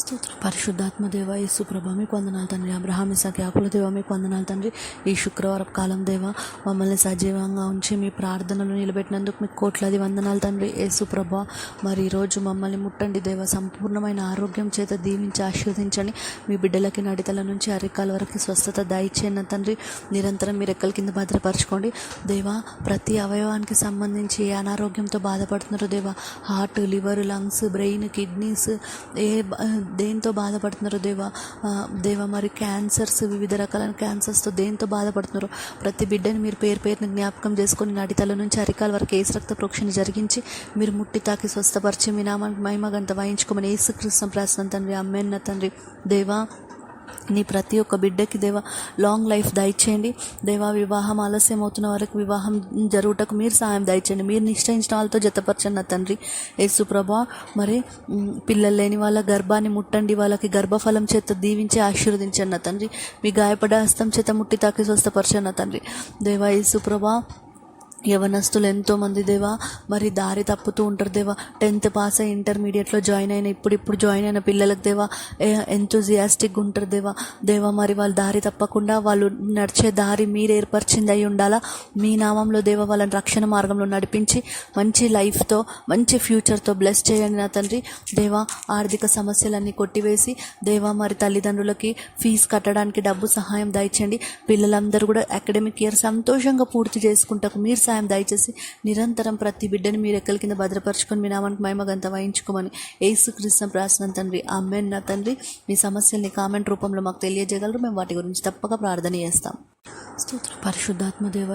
స్తోత్రం పరిశుద్ధాత్మ దేవ యేసు ప్రభా మీకు వందనాలు తండ్రి. అబ్రహాం ఇసాక్ యాకోబుల దేవ మీకు వందనాలు తండ్రి. ఈ శుక్రవారం కాలం దేవ మమ్మల్ని సజీవంగా ఉంచి మీ ప్రార్థనలు నిలబెట్టినందుకు మీకు కోట్లాది వందనాలు తండ్రి. యేసు ప్రభా మరి ఈరోజు మమ్మల్ని ముట్టండి దేవ, సంపూర్ణమైన ఆరోగ్యం చేత దీవించి ఆశీర్వదించండి. మీ బిడ్డలకి నడితల నుంచి అరికాల వరకు స్వస్థత దయచేయండి తండ్రి. నిరంతరం మీరు రెక్కల కింద భద్రపరచుకోండి దేవా. ప్రతి అవయవానికి సంబంధించి ఏ అనారోగ్యంతో బాధపడుతున్నారో దేవా, heart, liver, lungs, brain, kidneys దేంతో బాధపడుతున్నారో దేవా మరి క్యాన్సర్స్, వివిధ రకాలైన క్యాన్సర్స్తో దేంతో బాధపడుతున్నారో ప్రతి బిడ్డని మీరు పేరుని జ్ఞాపకం చేసుకొని నడితల నుంచి అరికాల వరకు ఏసు రక్త ప్రోక్షణ జరిగించి మీరు ముట్టి తాకి స్వస్థపరిచి మీ నామానికి మహిమ గంట వాయించుకోమని యేసుక్రీస్తు ప్రార్థన తండ్రి. అమ్మెన్న తండ్రి. దేవా నీ ప్రతి ఒక్క బిడ్డకి దేవా లాంగ్ లైఫ్ దయచేయండి దేవా. వివాహం ఆలస్యం అవుతున్న వరకు వివాహం జరుగుటకు మీరు సాయం దయచేయండి. మీరు నిశ్చయించిన వాళ్ళతో జతపరచండి తండ్రి. యేసు ప్రభా మరి పిల్లలు లేని వాళ్ళ గర్భాన్ని ముట్టండి, వాళ్ళకి గర్భఫలం చేత దీవించి ఆశీర్వదించండి తండ్రి. మీ గాయపడ హస్తం చేత ముట్టి తాకి స్వస్థపరచండి తండ్రి. దేవా యేసు ప్రభా యవనస్తులు ఎంతోమంది దేవా మరి దారి తప్పుతూ ఉంటారు దేవా. 10th పాస్ అయ్యి ఇంటర్మీడియట్లో జాయిన్ అయిన ఇప్పుడు జాయిన్ అయిన పిల్లలకు దేవా ఎంతూజియాస్టిక్గా ఉంటారు దేవా మరి వాళ్ళు దారి తప్పకుండా వాళ్ళు నడిచే దారి మీరు ఏర్పరిచింది అయి ఉండాలా. మీ నామంలో దేవా వాళ్ళని రక్షణ మార్గంలో నడిపించి మంచి లైఫ్తో మంచి ఫ్యూచర్తో బ్లెస్ చేయండి నా తండ్రి. దేవా ఆర్థిక సమస్యలన్నీ కొట్టివేసి దేవా మరి తల్లిదండ్రులకి ఫీజు కట్టడానికి డబ్బు సహాయం దయచేయండి. పిల్లలందరూ కూడా అకాడమిక్ ఇయర్ సంతోషంగా పూర్తి చేసుకుంటాకు మీరు సాయం దయచేసి నిరంతరం ప్రతి బిడ్డని మీరు రెక్కల కింద భద్రపరచుకొని మీ నామానికి మహిమగంత వాయించుకోమని యేసుక్రీస్తు ప్రార్థన తండ్రి. ఆమేన్ నా తండ్రి. మీ సమస్యల్ని కామెంట్ రూపంలో మాకు తెలియజేయగలరు. మేము వాటి గురించి తప్పక ప్రార్థన చేస్తాం. స్తోత్రం పరిశుద్ధాత్మ దేవ